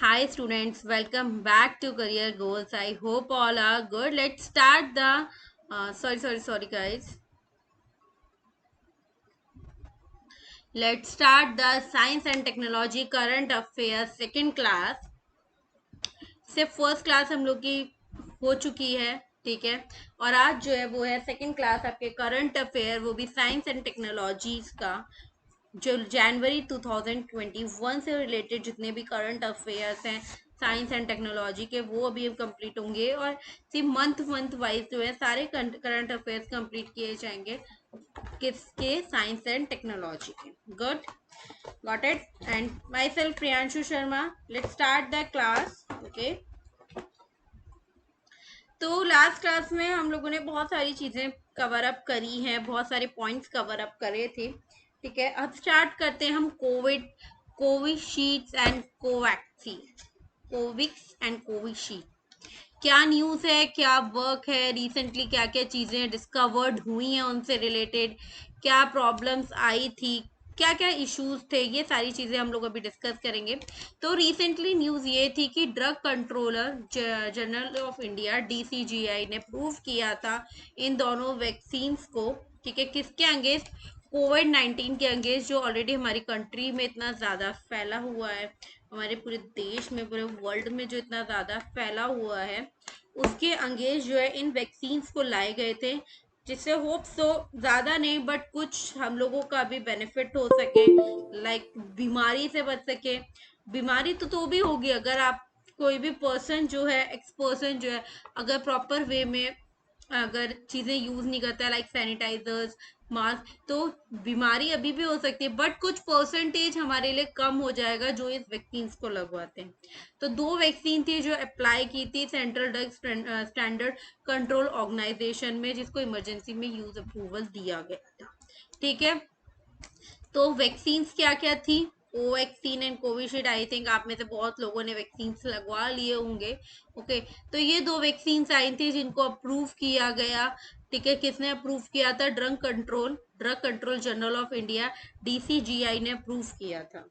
Hi students, welcome back to Career Goals. I hope all are good. Let's start the sorry guys. Let's start the Science and Technology Current Affairs second class. सिर्फ first class हम लोग की हो चुकी है, ठीक है। और आज जो है वो है सेकंड क्लास आपके करंट अफेयर, वो भी साइंस एंड टेक्नोलॉजीज का। जो जनवरी 2021 से रिलेटेड जितने भी करंट अफेयर्स हैं साइंस एंड टेक्नोलॉजी के, वो अभी कंप्लीट होंगे। और सिर्फ मंथ वाइज जो है सारे करंट अफेयर्स कंप्लीट किए जाएंगे किसके, साइंस एंड टेक्नोलॉजी के। Good, got it. And my self Priyanshu Sharma, let's start the class. Okay, तो लास्ट क्लास में हम लोगों ने बहुत सारी चीज़ें कवर अप करी हैं, बहुत सारे पॉइंट्स कवर अप करे थे, ठीक है। अब स्टार्ट करते हैं हम Covishield and Covaxin, Covix and Covishield. क्या न्यूज़ है, क्या वर्क है, रिसेंटली क्या क्या चीज़ें डिस्कवर्ड हुई हैं उनसे रिलेटेड, क्या प्रॉब्लम्स आई थी, क्या क्या इश्यूज थे, ये सारी चीज़ें हम लोग अभी डिस्कस करेंगे। तो रिसेंटली न्यूज़ ये थी कि drug controller general of India DCGI ने प्रूव किया था इन दोनों वैक्सीन्स को, ठीक है। किसके अगेंस्ट? कोविड-19 के अगेंस्ट, जो ऑलरेडी हमारी कंट्री में इतना ज़्यादा फैला हुआ है, हमारे पूरे देश में, पूरे वर्ल्ड में जो इतना ज़्यादा फैला हुआ है, उसके अगेंस्ट जो है इन वैक्सीन्स को लाए गए थे, जिससे होप सो ज़्यादा नहीं बट कुछ हम लोगों का भी बेनिफिट हो सके, लाइक बीमारी से बच सके। बीमारी तो भी होगी अगर आप, कोई भी पर्सन जो है, एक्स पर्सन जो है, अगर प्रॉपर वे में अगर चीज़ें यूज़ नहीं करता है, लाइक सैनिटाइजर्स, मास्क, तो बीमारी अभी भी हो सकती है बट कुछ परसेंटेज हमारे लिए कम हो जाएगा जो इस वैक्सीन को लगवाते हैं। तो दो वैक्सीन थी जो अप्लाई की थी central drug standard control organisation में, जिसको इमरजेंसी में यूज अप्रूवल दिया गया था, ठीक है। तो वैक्सीन क्या क्या थी? Covaxin and Covishield. I think आप में से बहुत लोगों ने वैक्सीन लगवा लिए होंगे। ओके, तो ये दो वैक्सीन आई थी जिनको अप्रूव किया गया, ठीक है। किसने अप्रूव किया था? Drug control general of India DCGI ने अप्रूव किया था।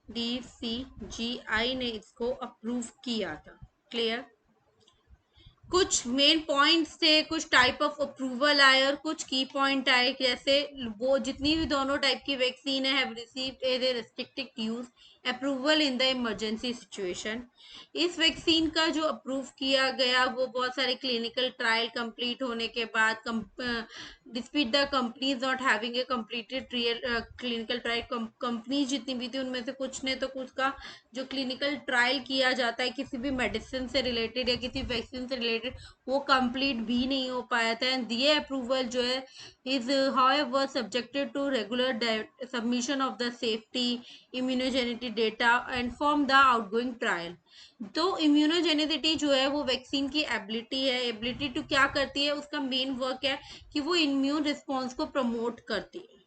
DCGI ने इसको अप्रूव किया था। क्लियर? कुछ मेन पॉइंट्स थे, कुछ टाइप ऑफ अप्रूवल आए और कुछ की पॉइंट आए, जैसे वो जितनी भी दोनों टाइप की वैक्सीन है have received A restricted use approval in the emergency situation. इस वैक्सीन का जो अप्रूव किया गया वो बहुत सारे क्लिनिकल ट्रायल कंप्लीट होने के बाद, despite the companies not having a completed clinical trial, companies जितनी भी थी उनमें से कुछ ने तो कुछ का जो क्लिनिकल ट्रायल किया जाता है किसी भी मेडिसिन से रिलेटेड या किसी वैक्सीन से रिलेटेड, वो कंप्लीट भी नहीं हो पाया था। एंड ये अप्रूवल जो है is however subjected to regular submission of the safety immunogenicity data and from the outgoing trial. तो इम्यूनोजेनिसिटी जो है वो वैक्सीन की एबिलिटी है, एबिलिटी टू क्या करती है, उसका मेन वर्क है कि वो इम्यून रिस्पॉन्स को प्रमोट करती है,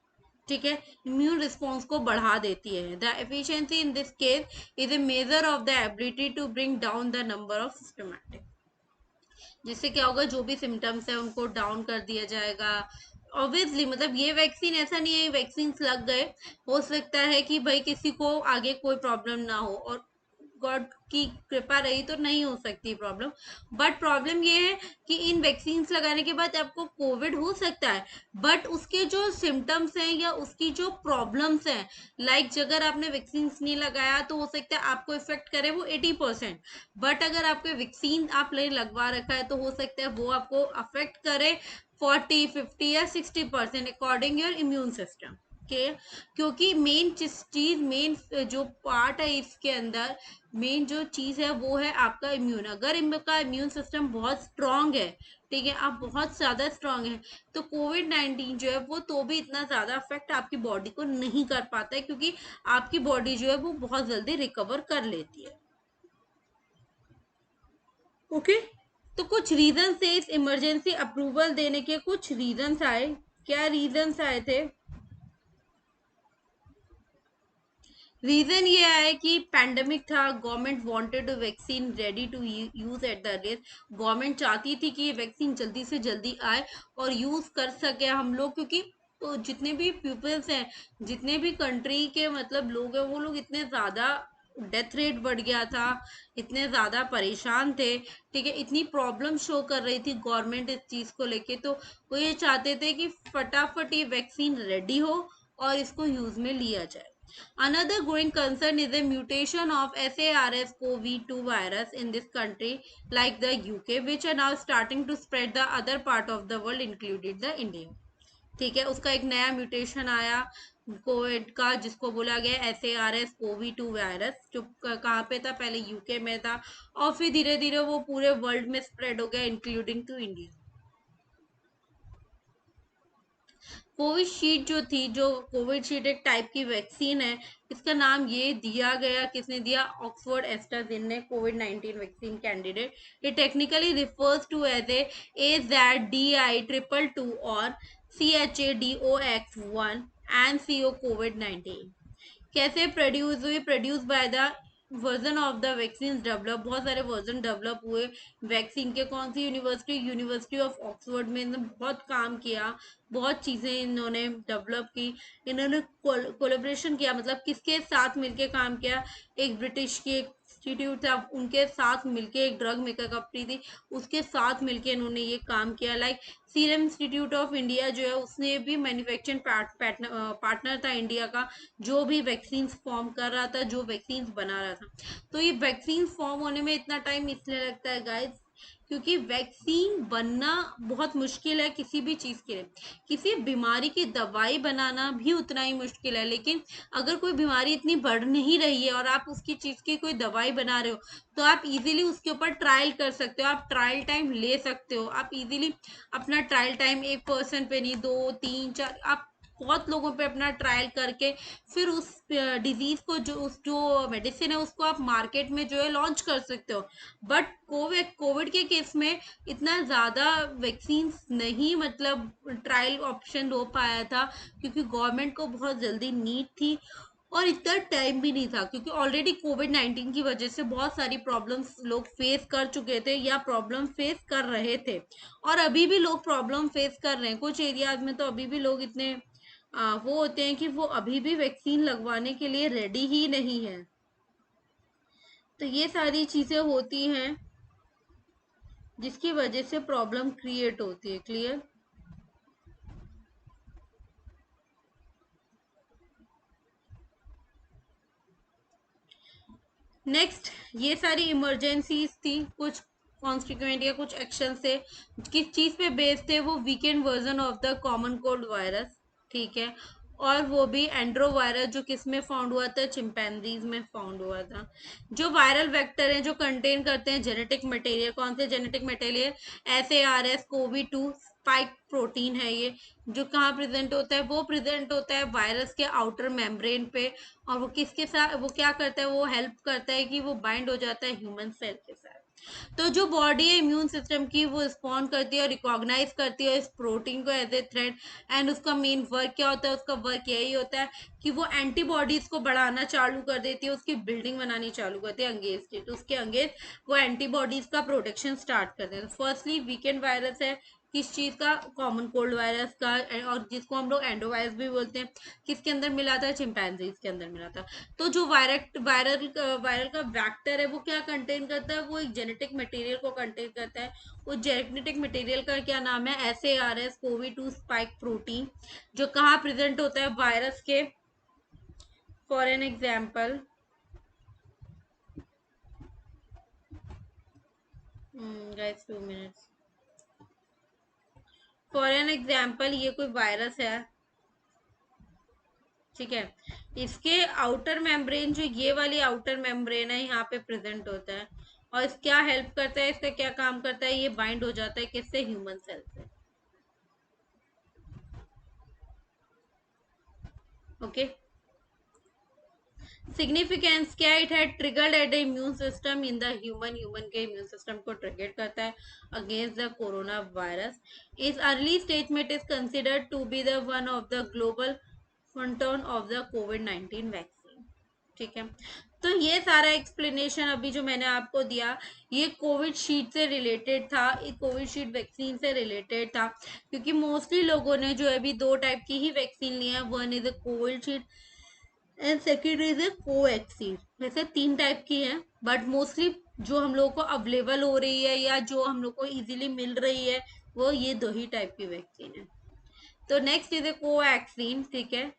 ठीक है। इम्यून रिस्पॉन्स को बढ़ा देती है। The efficiency in this case is a measure of the ability to bring down the number of systematic. जिससे क्या होगा, जो भी सिम्टम्स है उनको डाउन कर दिया जाएगा। ऑब्वियसली मतलब ये वैक्सीन ऐसा नहीं है वैक्सीन लग गए, हो सकता है कि भाई किसी को आगे कोई प्रॉब्लम ना हो, और गॉड की कृपा रही तो नहीं हो सकती प्रॉब्लम। बट प्रॉब्लम ये है कि इन वैक्सीन लगाने के बाद आपको कोविड हो सकता है, बट उसके जो सिम्टम्स हैं या उसकी जो प्रॉब्लम्स हैं, लाइक अगर आपने वैक्सीन नहीं लगाया तो हो सकता है आपको इफेक्ट करे वो 80%, बट अगर आपके वैक्सीन आप लगवा रखा है तो हो सकता है वो आपको अफेक्ट करे 40, 50 या 60% अकॉर्डिंग योर इम्यून सिस्टम के। क्योंकि मेन चीज, मेन जो पार्ट है इसके अंदर, मेन जो चीज है वो है आपका इम्यून। अगर इनका इम्यून सिस्टम बहुत स्ट्रांग है, ठीक है, आप बहुत ज्यादा स्ट्रांग है, तो कोविड-19 जो है वो तो भी इतना ज्यादा अफेक्ट आपकी बॉडी को नहीं कर पाता है, क्योंकि आपकी बॉडी जो है वो बहुत जल्दी रिकवर कर लेती है। ओके, तो कुछ रीजन थे इस इमरजेंसी अप्रूवल देने के, कुछ रीजंस आए। क्या रीजंस आए थे? रीजन ये आया कि पैंडेमिक था, government wanted vaccine ready to use at the earliest. Government चाहती थी कि ये वैक्सीन जल्दी से जल्दी आए और यूज कर सके हम लोग, क्योंकि तो जितने भी पीपल्स हैं, जितने भी कंट्री के मतलब लोग हैं, वो लोग इतने ज़्यादा, डेथ रेट बढ़ गया था, इतने ज़्यादा परेशान थे, ठीक है, इतनी प्रॉब्लम शो कर रही थी गवर्नमेंट इस चीज़ को लेके, तो वो ये चाहते थे कि फटाफट ये वैक्सीन रेडी हो और इसको यूज़ में लिया जाए. Another growing concern is the mutation of SARS-CoV-2 virus in this country, like the UK, which are now starting to spread the other part of the world, including the India. ठीक है, उसका एक नया mutation आया Covid का, जिसको बोला गया SARS-CoV-2 वायरस, जो कहाँ पे था, पहले यूके में था और फिर धीरे धीरे वो पूरे वर्ल्ड में स्प्रेड हो गया, इंक्लूडिंग टू इंडिया. कोविशील्ड जो थी, जो कोविशील्ड एक टाइप की वैक्सीन है, इसका नाम ये दिया गया, किसने दिया, ऑक्सफोर्ड एस्ट्राजेनेका ने, कोविड-19 vaccine candidate. It technically refers to as AZDI222 और CHADOX1 and CO कोविड-19. कैसे प्रोड्यूस हुई, produce by the version of the vaccine develop, बहुत सारे वर्जन डेवलप हुए वैक्सीन के. कौन सी यूनिवर्सिटी, यूनिवर्सिटी ऑफ ऑक्सफोर्ड में इन्होंने बहुत काम किया, बहुत चीज़ें इन्होंने डेवलप की. इन्होंने कोलेब्रेशन किया, मतलब किसके साथ मिलके काम किया, एक ब्रिटिश की एक इंस्टीट्यूट था, उनके साथ मिलके, एक ड्रग मेकर कंपनी थी, उसके साथ मिलके इन्होंने ये काम किया. Like serum institute of India जो है, उसने भी मैन्युफैक्चरिंग पार्टनर था इंडिया का, जो भी वैक्सीन फॉर्म कर रहा था, जो वैक्सीन बना रहा था. तो ये वैक्सीन फॉर्म होने में इतना टाइम इसलिए लगता है गाइस, क्योंकि वैक्सीन बनना बहुत मुश्किल है किसी भी चीज़ के लिए. किसी बीमारी की दवाई बनाना भी उतना ही मुश्किल है, लेकिन अगर कोई बीमारी इतनी बढ़ नहीं रही है और आप उसकी चीज़ की कोई दवाई बना रहे हो, तो आप इजीली उसके ऊपर ट्रायल कर सकते हो, आप ट्रायल टाइम ले सकते हो, आप इजीली अपना ट्रायल टाइम 1% पे नहीं, 2 3 4, आप बहुत लोगों पे अपना ट्रायल करके फिर उस डिजीज को, जो मेडिसिन है, उसको आप मार्केट में जो है लॉन्च कर सकते हो. बट कोविड के केस में इतना ज़्यादा वैक्सीन नहीं, मतलब ट्रायल ऑप्शन हो पाया था, क्योंकि गवर्नमेंट को बहुत जल्दी नीड थी और इतना टाइम भी नहीं था, क्योंकि ऑलरेडी कोविड-19 की वजह से बहुत सारी प्रॉब्लम्स लोग फेस कर चुके थे या प्रॉब्लम फेस कर रहे थे, और अभी भी लोग प्रॉब्लम फेस कर रहे हैं. कुछ एरियाज में तो अभी भी लोग इतने वो होते हैं कि वो अभी भी वैक्सीन लगवाने के लिए रेडी ही नहीं है. तो ये सारी चीज़ें होती हैं जिसकी वजह से प्रॉब्लम क्रिएट होती है. क्लियर? नेक्स्ट, ये सारी इमरजेंसीज थी, कुछ कॉन्स्टिट्यूएंट या कुछ एक्शन से, किस चीज़ पे बेस्ड थे, वो weekend version of the common cold virus, ठीक है, और वो भी एंड्रो वायरस, जो किस में फाउंड हुआ था, चिंपैंजीज में फाउंड हुआ था. जो वायरल वेक्टर हैं, जो कंटेन करते हैं जेनेटिक मटेरियल, कौन से genetic material, SARS-CoV-2 spike protein है ये, जो कहाँ प्रेजेंट होता है, वो प्रेजेंट होता है वायरस के आउटर मेम्ब्रेन पे, और वो किसके साथ, वो क्या करता है, वो हेल्प करता है कि वो बाइंड हो जाता है ह्यूमन सेल के साथ. तो जो बॉडी है इम्यून सिस्टम की, वो रिस्पॉन्ड करती है और रिकॉग्नाइज करती है इस प्रोटीन को एज ए थ्रेट. एंड उसका मेन वर्क क्या होता है, उसका वर्क यही होता है कि वो एंटीबॉडीज को बढ़ाना चालू कर देती है, उसकी बिल्डिंग बनानी चालू करती है अंगेज की, तो उसके अंगेज वो एंटीबॉडीज का प्रोटेक्शन स्टार्ट करते हैं. फर्स्टली वीकेंड वायरस है, किस चीज़ का, कॉमन कोल्ड वायरस का, और जिसको हम लोग एंडोवायरस भी बोलते हैं, किसके अंदर मिला था, चिंपैंजीज के अंदर मिला था. तो जो वायरल का वेक्टर है, वो क्या कंटेन करता है, वो एक जेनेटिक मटेरियल को कंटेन करता है. उस जेनेटिक मटेरियल का क्या नाम है, SARS-CoV-2 स्पाइक प्रोटीन, जो कहाँ प्रेजेंट होता है, वायरस के. For an example, guys 2 minutes. For an example, ये कोई वायरस है, ठीक है, इसके आउटर मेम्ब्रेन, जो ये वाली आउटर मेम्ब्रेन है, यहाँ पे प्रेजेंट होता है, और इस क्या हेल्प करता है, इसका क्या काम करता है, ये बाइंड हो जाता है किससे, ह्यूमन सेल से. ओके. सिग्निफिकेंस क्या, इट है triggered at the immune system in the human के इम्यून सिस्टम को ट्रिगर करता है अगेंस्ट द कोरोना वायरस. इस अर्ली स्टेज में it is considered to be the one of the global frontrunner of the कोविड-19 vaccine. ठीक है, तो ये सारा एक्सप्लेनेशन अभी जो मैंने आपको दिया ये कोविशील्ड से रिलेटेड था, कोविशील्ड वैक्सीन से रिलेटेड था, क्योंकि मोस्टली लोगों ने जो है अभी 2 टाइप की ही वैक्सीन ली है, one is a Covishield and second is a Covaxin. वैसे 3 टाइप की है, बट मोस्टली जो हम लोग को अवेलेबल हो रही है या जो हम लोग को इजीली मिल रही है वो ये 2 ही टाइप की वैक्सीन है। तो नेक्स्ट इज ए कोवैक्सीन, ठीक है,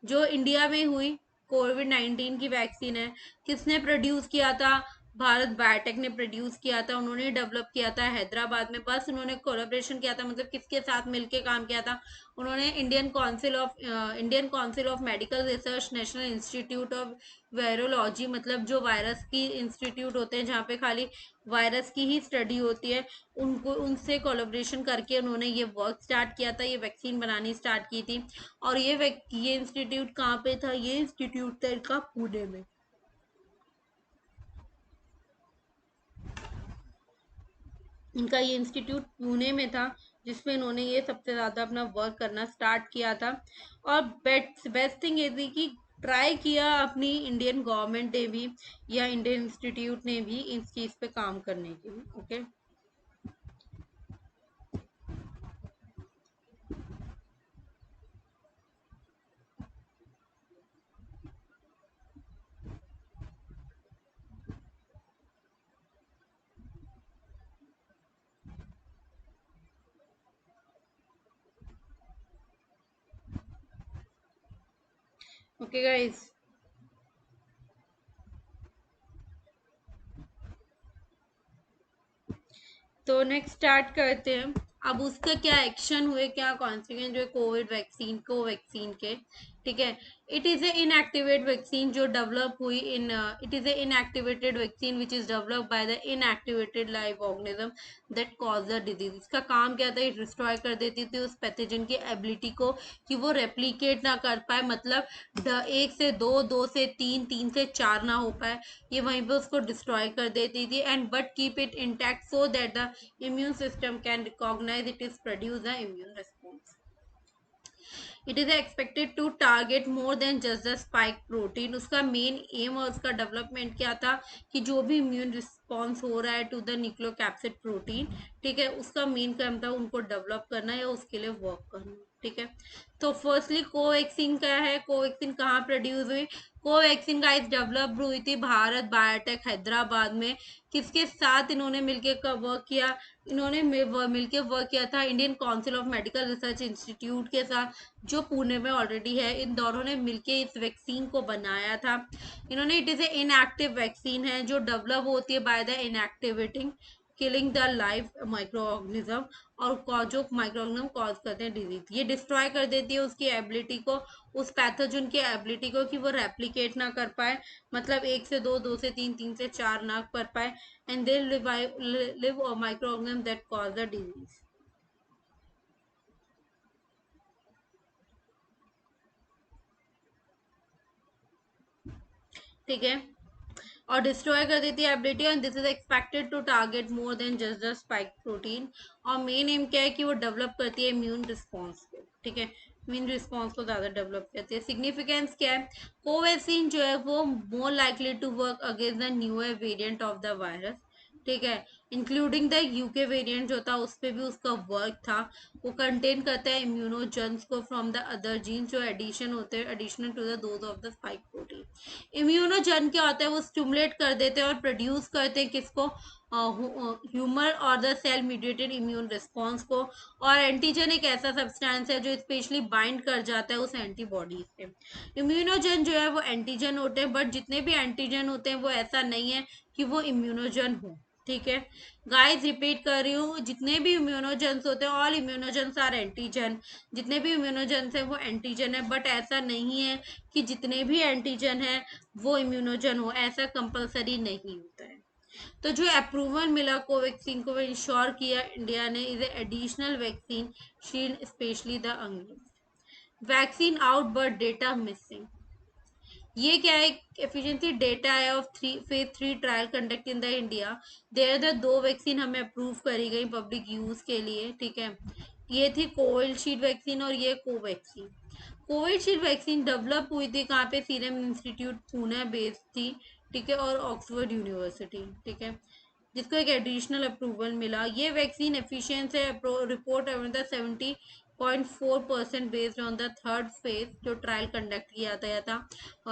जो इंडिया में हुई कोविड-19 की वैक्सीन है। किसने प्रोड्यूस किया था? भारत बायोटेक ने प्रोड्यूस किया था, उन्होंने डेवलप किया था हैदराबाद में। बस उन्होंने कोलैबोरेशन किया था, मतलब किसके साथ मिलके काम किया था? उन्होंने Indian council of medical research, national institute of virology, मतलब जो वायरस की इंस्टीट्यूट होते हैं जहाँ पे खाली वायरस की ही स्टडी होती है, उनको उनसे कोलैबोरेशन करके उन्होंने ये वर्क स्टार्ट किया था, ये वैक्सीन बनानी स्टार्ट की थी। और ये इंस्टीट्यूट कहाँ पे था? ये इंस्टीट्यूट था इनका पुणे में। इनका ये इंस्टीट्यूट पुणे में था, जिसमें इन्होंने ये सबसे ज़्यादा अपना वर्क करना स्टार्ट किया था। और बेस्ट थिंग ये थी कि ट्राई किया अपनी इंडियन गवर्नमेंट ने भी या इंडियन इंस्टीट्यूट ने भी इस चीज़ पे काम करने के लिए। Okay, okay guys. तो नेक्स्ट स्टार्ट करते हैं। अब उसका क्या एक्शन हुए, क्या कॉन्सिक्वेंस हुए कोवैक्सीन के, ठीक है। It is A inactivate vaccine जो डेवलप हुई in it is A inactivated vaccine which is developed by the inactivated live organism that cause the disease. इसका काम क्या था? ये डिस्ट्रॉय कर देती थी उस पैथोजन की एबिलिटी को कि वो रेप्लिकेट ना कर पाए, मतलब 1 से 2, 2 से 3, 3 से 4 ना हो पाए, ये वहीं पे उसको डिस्ट्रॉय कर देती थी। And but keep it intact so that the immune system can recognize it is produce the immune response. It is expected to target more than just the spike protein. उसका मेन एम और उसका development क्या था कि जो भी immune response हो रहा है टू द न्यूक्लियोकैप्सिड प्रोटीन, ठीक है, उसका मेन काम था उनको डेवलप करना या उसके लिए वर्क करना, ठीक है। तो फर्स्टली कोवैक्सीन क्या है? कोवैक्सीन कहाँ प्रोड्यूस हुई? कोवैक्सीन गाइस डेवलप हुई थी भारत बायोटेक हैदराबाद में। किसके साथ इन्होंने मिलकर वर्क किया? इन्होंने मिलकर वर्क किया था Indian council of medical research institute के साथ, जो पुणे में ऑलरेडी है। इन दोनों ने मिलकर इस वैक्सीन को बनाया था। इन्होंने it is a inactive vaccine है जो डेवलप होती है by the inactivating killing the live micro organism, और जो माइक्रो ऑर्गेनिज्म कॉज करते हैं डिजीज, ये डिस्ट्रॉय कर देती है उसकी एबिलिटी को, उस पैथोजन की एबिलिटी को कि वो रेप्लिकेट ना कर पाए, मतलब 1 से 2, 2 से 3, 3 से 4 ना कर पाए, and they live microorganism that cause the disease, ठीक है। और डिस्ट्रॉय कर देती है ability, and this is expected to target more than just the spike protein. और मेन एम क्या है कि वो डेवलप करती है इम्यून रिस्पॉन्स को, ठीक है, इम्यून रिस्पॉन्स को ज़्यादा डेवलप करती है। सिग्निफिकेंस क्या है? कोवैक्सीन जो है वो more likely to work against the newer variant of the virus, ठीक है, इंक्लूडिंग द यूके वेरिएंट जो था उस पर भी उसका वर्क था। वो कंटेन करता है इम्यूनोजेंस को फ्रॉम द अदर जीन्स जो एडिशन होते हैं, additional to the dose of the spike protein. Immunogen क्या होता है? वो स्टिमुलेट कर देते हैं और प्रोड्यूस करते हैं किसको? ह्यूमर और the cell mediated immune response को। और एंटीजन एक ऐसा सब्सटेंस है जो स्पेशली बाइंड कर जाता है उस एंटीबॉडी से। इम्यूनोजन जो है वो एंटीजन होते हैं, बट जितने भी एंटीजन होते हैं वो ऐसा नहीं है कि वो इम्यूनोजन हो, ठीक है। गाइस रिपीट कर रही हूँ, जितने भी इम्यूनोजेंस होते हैं ऑल इम्यूनोजेंस आर एंटीजन। जितने भी इम्यूनोजेंस है वो एंटीजन है, बट ऐसा नहीं है कि जितने भी एंटीजन है वो इम्यूनोजन हो, ऐसा कंपलसरी नहीं होता है। तो जो अप्रूवल मिला कोवैक्सीन को, वो इंश्योर किया इंडिया ने is additional vaccine shield specially the vaccine out but data missing. ये क्या है? एफिशिएंसी डेटा है of phase 3 trial conduct in the India. There the 2 vaccine हमें अप्रूव करी गई पब्लिक यूज के लिए, ठीक है। ये थी कोविशील्ड वैक्सीन और ये कोवैक्सीन। कोविशील्ड वैक्सीन डेवलप हुई थी कहाँ पे, सीरम इंस्टीट्यूट पुणे बेस्ड थी, ठीक है, और ऑक्सफोर्ड यूनिवर्सिटी, ठीक है, जिसको एक एडिशनल अप्रूवल मिला। ये वैक्सीन एफिशिएंट है, report 70.4% based on the third phase जो ट्रायल कंडक्ट किया गया था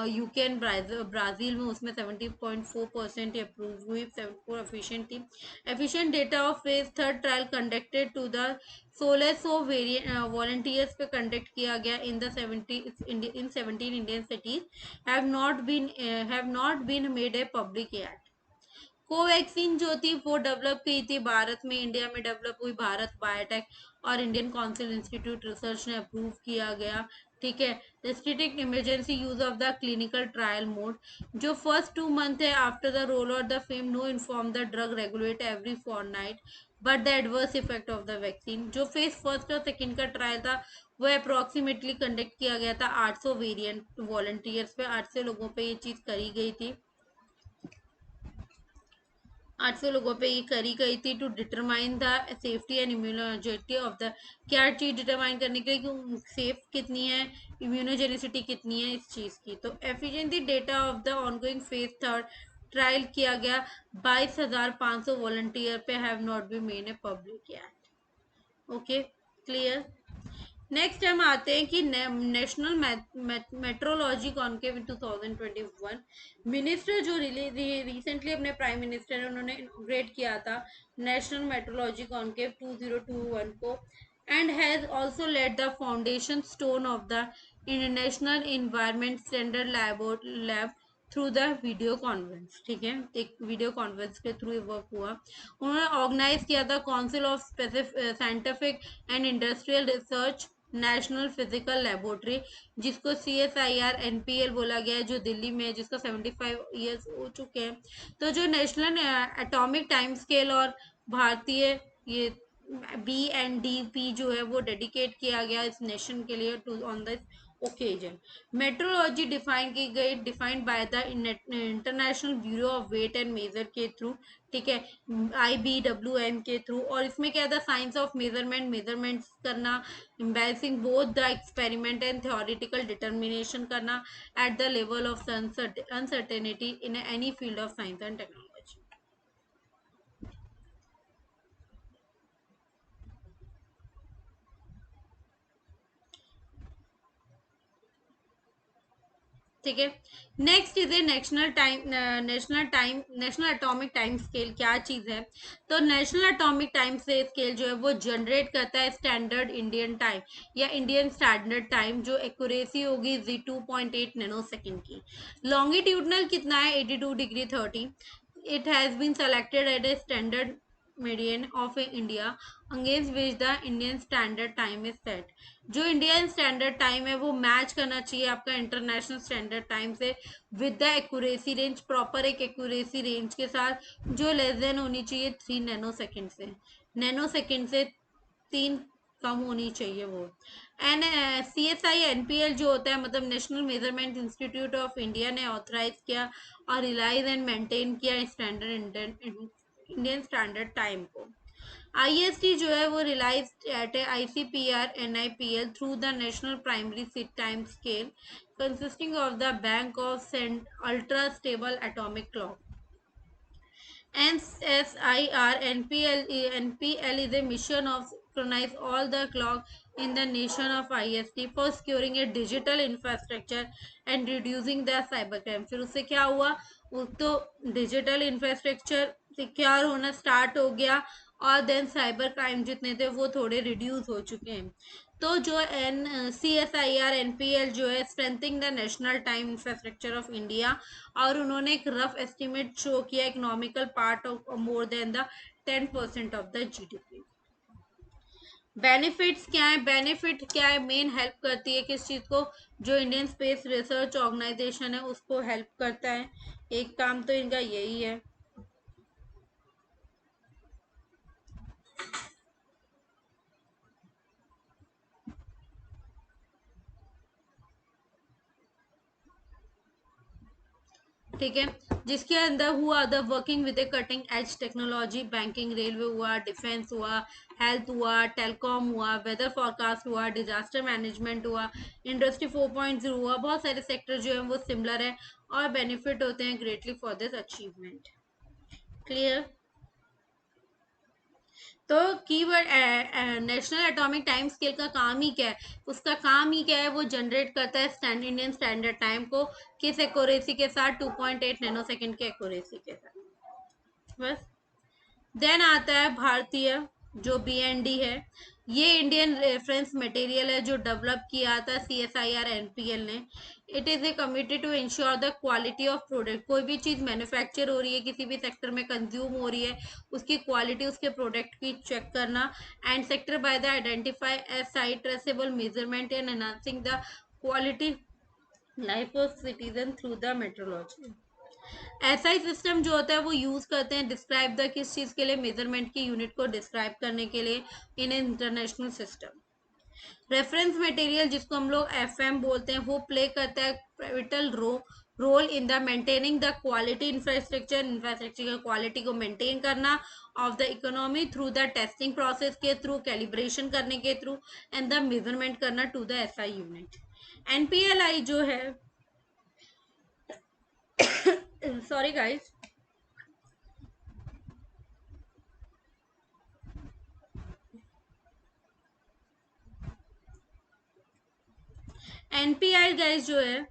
यूके एंड ब्राजील में, उसमें 70.4% अप्रूव हुई, 74 एफिशिएंट थी। Efficient data of phase third trial conducted to the 1600 volunteers पे कंडक्ट किया गया in the 17 Indian cities have not been made a public yet। Covaxin जो थी वो डेवलप की थी भारत में, इंडिया में डेवलप हुई, भारत बायोटेक और इंडियन काउंसिल इंस्टीट्यूट रिसर्च ने अप्रूव किया गया, ठीक है। Restricted emergency use of the clinical trial mode, जो फर्स्ट 2 मंथ है after the roll out the fame no inform the drug regulate every fortnight but the adverse effect of the vaccine. जो phase first और second का trial था वो approximately conduct किया गया था 800 वेरिएंट वॉलंटियर्स पे, 800 लोगों पे ये चीज करी गई थी, 800 लोगों पे ये करी गई थी to determine the safety and immunogenicity of the, क्या चीज डिटरमाइन करने के लिए कि सेफ कितनी है, इम्यूनोजेनिसिटी कितनी है इस चीज की। तो efficiency data of the ongoing phase third trial किया गया 22,500 वॉलंटियर पे, have not be made a public yet। Okay, clear. Next हम आते हैं कि नेशनल मेट्रोलॉजी कॉन्क्लेव इन 2021, मिनिस्टर जो रिसेंटली अपने प्राइम मिनिस्टर ने उन्होंने इनॉग्रेट किया था नेशनल मेट्रोलॉजी कॉन्क्लेव 2021 को, and has also laid the foundation stone of the international environment standard lab through the video conference, ठीक है, एक वीडियो कॉन्फ्रेंस के थ्रू वर्क हुआ। उन्होंने ऑर्गेनाइज किया था council of scientific and industrial research national physical laboratory, जिसको CSIR-NPL बोला गया है, जो दिल्ली में है, जिसको 75 ईयर्स हो चुके हैं। तो जो नेशनल एटॉमिक टाइम स्केल और भारतीय ये BNDP जो है वो डेडिकेट किया गया इस नेशन के लिए to on the occasion. Metrology define की गई, defined by the International Bureau of Weight and Measure के थ्रू, ठीक है, IBWM के थ्रू। और इसमें क्या था, साइंस ऑफ मेजरमेंट, मेजरमेंट्स करना, balancing both the experiment and theoretical determination करना at the level of uncertainty in any field of science and technology. ठीक है। Next is a national atomic time scale, क्या चीज है। तो नेशनल एटॉमिक टाइम स्केल जो है वो जनरेट करता है स्टैंडर्ड इंडियन टाइम या इंडियन स्टैंडर्ड टाइम, जो एक्यूरेसी होगी 2.8 नैनो सेकेंड की। लॉन्गिट्यूडनल कितना है, 82°30। It has been selected at a standard median of India against which the Indian standard time is set. जो इंडियन स्टैंडर्ड टाइम है वो match करना चाहिए आपका इंटरनेशनल स्टैंडर्ड टाइम से with the accuracy range, proper एक एक्यूरेसी रेंज के साथ, जो लेस देन होनी चाहिए 3 नैनो सेकेंड से, नैनो सेकेंड से 3 कम होनी चाहिए वो। एंड CSI-NPL जो होता है, मतलब national measurement institute of India ने ऑथराइज किया और रिलाइज एंड मेंटेन किया स्टैंडर्ड इंडियन स्टैंडर्ड टाइम को। IST जो है वो relies eight ICPR-NIPL through the national primary time scale consisting of the bank of ultra stable atomic clock. NPL is a mission of synchronize all the clock in the nation of IST for securing a digital infrastructure and reducing the cybercrime। फिर उससे क्या हुआ, तो digital infrastructure secure होना start हो गया और then cyber crime जितने थे वो थोड़े रिड्यूस हो चुके हैं। तो जो CSIR-NPL जो है strengthening the national time infrastructure of India, और उन्होंने एक रफ एस्टिमेट शो किया economical part of more than the 10% of the GDP। Benefits क्या है, बेनिफिट क्या है, मेन हेल्प करती है किस चीज़ को, जो इंडियन स्पेस रिसर्च ऑर्गेनाइजेशन है उसको हेल्प करता है, एक काम तो इनका यही है। ठीक है, जिसके अंदर हुआ the working with A cutting edge technology, banking, railway हुआ, डिफेंस हुआ, हेल्थ हुआ, टेलीकॉम हुआ, वेदर फॉरकास्ट हुआ, डिजास्टर मैनेजमेंट हुआ, इंडस्ट्री 4.0 हुआ। बहुत सारे सेक्टर जो है वो सिमिलर है और बेनिफिट होते हैं greatly for this achievement. Clear? तो keyword national atomic time scale का काम ही क्या है? उसका काम ही क्या है? वो जनरेट करता है इंडियन स्टैंडर्ड टाइम को किस एक्यूरेसी के साथ? 2.8 नैनोसेकंड के एक्यूरेसी के साथ। बस। देन आता है भारतीय, जो BND है। ये इंडियन रेफरेंस मटेरियल है जो डेवलप किया था CSIR NPL ने। It is a committed to ensure the quality of product. कोई भी चीज़ मैन्युफैक्चर हो रही है, किसी भी सेक्टर में कंज्यूम हो रही है, उसकी क्वालिटी, उसके प्रोडक्ट की चेक करना। And sector by the identify as site traceable measurement and enhancing the quality life of citizen through the metrology. SI system जो होता है वो यूज करते हैं डिस्क्राइब द किस चीज के लिए? मेजरमेंट की यूनिट को डिस्क्राइब करने के लिए in international system. Reference material जिसको हम लोग FM बोलते हैं, वो प्ले करता है pivotal role in the maintaining the quality infrastructure की क्वालिटी को मेंटेन करना of the economy through the testing process के थ्रू, कैलिब्रेशन करने के थ्रू, एंड द मेजरमेंट करना to the SI unit. NPLI जो है सॉरी गाइस, NPI गाइस जो है,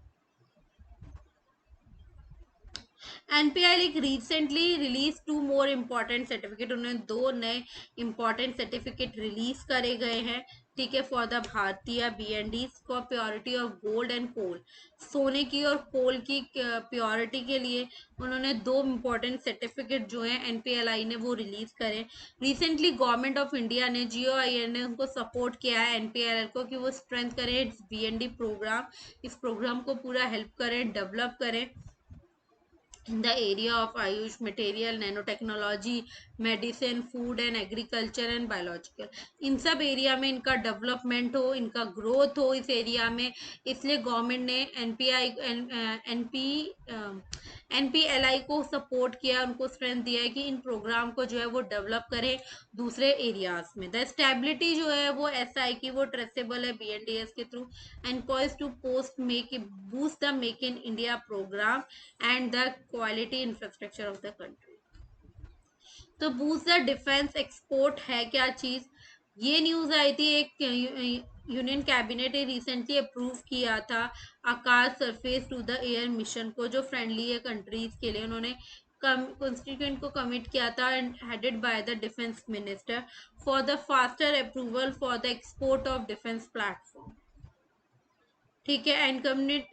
NPI एक recently release 2 more important certificate, उन्होंने 2 नए इम्पॉर्टेंट सर्टिफिकेट रिलीज करे गए हैं। ठीक है, for the Bharatiya BND for purity of gold and coal. सोने की और कोल की प्योरिटी के लिए उन्होंने 2 इम्पॉर्टेंट सर्टिफिकेट जो है NPLI ने वो रिलीज करे। रिसेंटली गवर्नमेंट ऑफ इंडिया ने, GOIL ने उनको सपोर्ट किया है NPLI को कि वो स्ट्रेंथ करें इट्स BND प्रोग्राम, इस प्रोग्राम को पूरा हेल्प करें, डेवलप करें in the area of Ayush, material, nanotechnology, medicine, food and agriculture and biological। इन सब एरिया में इनका डेवलपमेंट हो, इनका ग्रोथ हो इस एरिया में, इसलिए गवर्नमेंट ने NPLI को सपोर्ट किया, उनको स्ट्रेंथ दिया है कि इन प्रोग्राम को जो है वो डेवलप करें दूसरे एरियाज में। द स्टेबिलिटी जो है वो SI की वो ट्रेसेबल है BNDS के through and poised to post make boost the Make in India programme and the quality infrastructure of the country. तो बूस्ट द डिफेंस एक्सपोर्ट है क्या चीज? ये न्यूज आई थी, एक यूनियन कैबिनेट ने रिसेंटली अप्रूव किया था Akash surface to the air mission को, जो फ्रेंडली है कंट्रीज के लिए। उन्होंने कॉन्स्टिट्यूएंट को कमिट किया था and headed by the defence minister for the faster approval for the export of defence platform. ठीक है, and community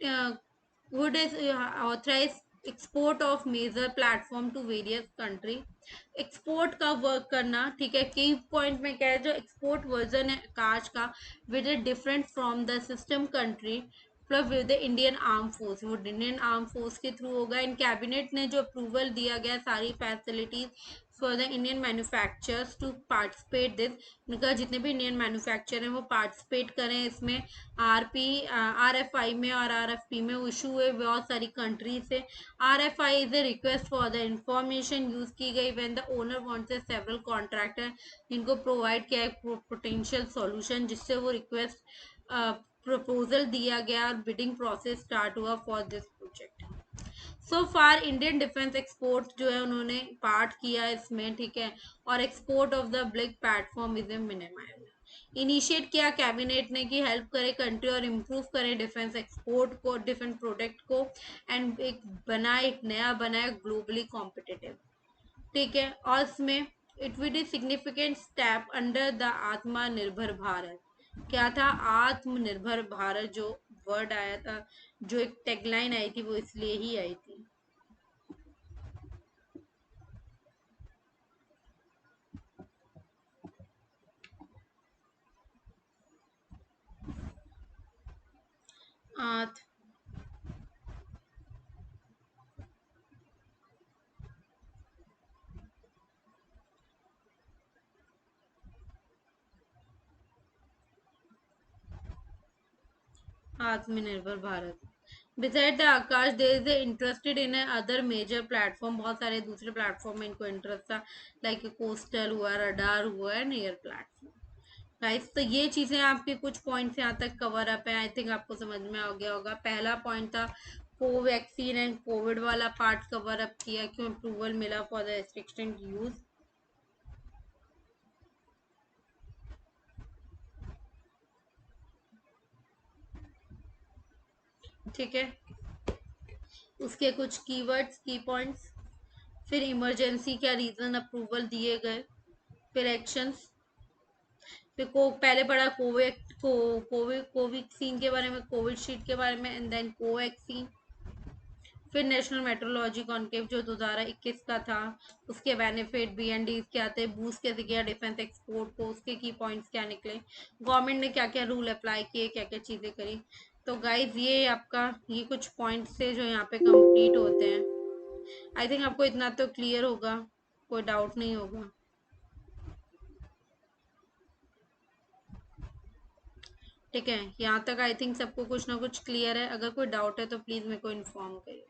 would authorize export of major platform to various country। Export का work करना, ठीक है, की पॉइंट में क्या है, जो एक्सपोर्ट वर्जन है आकाश का with different from the system country plus with the Indian arm force, वो इंडियन आर्म फोर्स के थ्रू होगा। इन कैबिनेट ने जो अप्रूवल दिया गया सारी facilities for the Indian manufacturers to participate this, उनका जितने भी इंडियन मैन्युफैक्चर हैं वो पार्टिसिपेट करें इसमें। RFI में और RFP में इशू हुए बहुत सारी कंट्री से। RFI is a request for the information use की गई when the owner wants several contractor, इनको प्रोवाइड किया एक पोटेंशियल सॉल्यूशन जिससे वो रिक्वेस्ट प्रपोजल दिया गया और बिडिंग प्रोसेस स्टार्ट हुआ for this project. So far Indian defence export जो है उन्होंने पार्ट किया इसमें, ठीक है, और एक्सपोर्ट ऑफ द ब्लिक platform is a minimise. Initiate किया कैबिनेट ने कि हेल्प करे कंट्री और इम्प्रूव करे डिफेंस एक्सपोर्ट को, डिफेंस प्रोडक्ट को, एंड एक नया बनाए ग्लोबली कॉम्पिटिटिव। ठीक है, और इसमें it will be significant step under the Atmanirbhar Bharat. क्या था? आत्मनिर्भर भारत जो वर्ड आया था, जो एक टैगलाइन आई थी, वो इसलिए ही आई थी। आत्म आत्मनिर्भर Bharat. Besides the Akash there is a interested in a other major platform, बहुत सारे दूसरे प्लेटफॉर्म में इनको इंटरेस्ट था, लाइक कोस्टल हुआ, रडार हुआ एंड एयर प्लेटफॉर्म। गाइस तो ये चीजें आपके कुछ पॉइंट्स यहाँ तक कवर अप है, आई थिंक आपको समझ में आ गया होगा। पहला पॉइंट था कोवैक्सीन एंड कोविड वाला पार्ट कवर अप किया, क्यों अप्रूवल मिला फॉर द रिस्ट्रिक्टेड यूज। ठीक है, उसके कुछ कीवर्ड्स, की पॉइंट्स, फिर इमरजेंसी क्या रीजन अप्रूवल दिए गए, फिर एक्शंस, फिर पहले पढ़ा कोविक्सीन के बारे में, कोविशील्ड के बारे में, एंड देन कोवैक्सीन। फिर नेशनल मेट्रोलॉजी कॉन्क्लेव जो 2021 का था, उसके बेनिफिट, BNDs क्या थे, बूस्ट कैसे किया डिफेंस एक्सपोर्ट को, उसके की पॉइंट्स क्या निकले, गवर्नमेंट ने क्या क्या रूल अप्लाई किए, क्या क्या चीज़ें करी। तो गाइज ये आपका ये कुछ पॉइंट्स थे जो यहाँ पे कंप्लीट होते हैं। आई थिंक आपको इतना तो क्लियर होगा, कोई डाउट नहीं होगा। ठीक है, यहाँ तक आई थिंक सबको कुछ ना कुछ क्लियर है। अगर कोई डाउट है तो प्लीज़ मेरे को इन्फॉर्म करिए।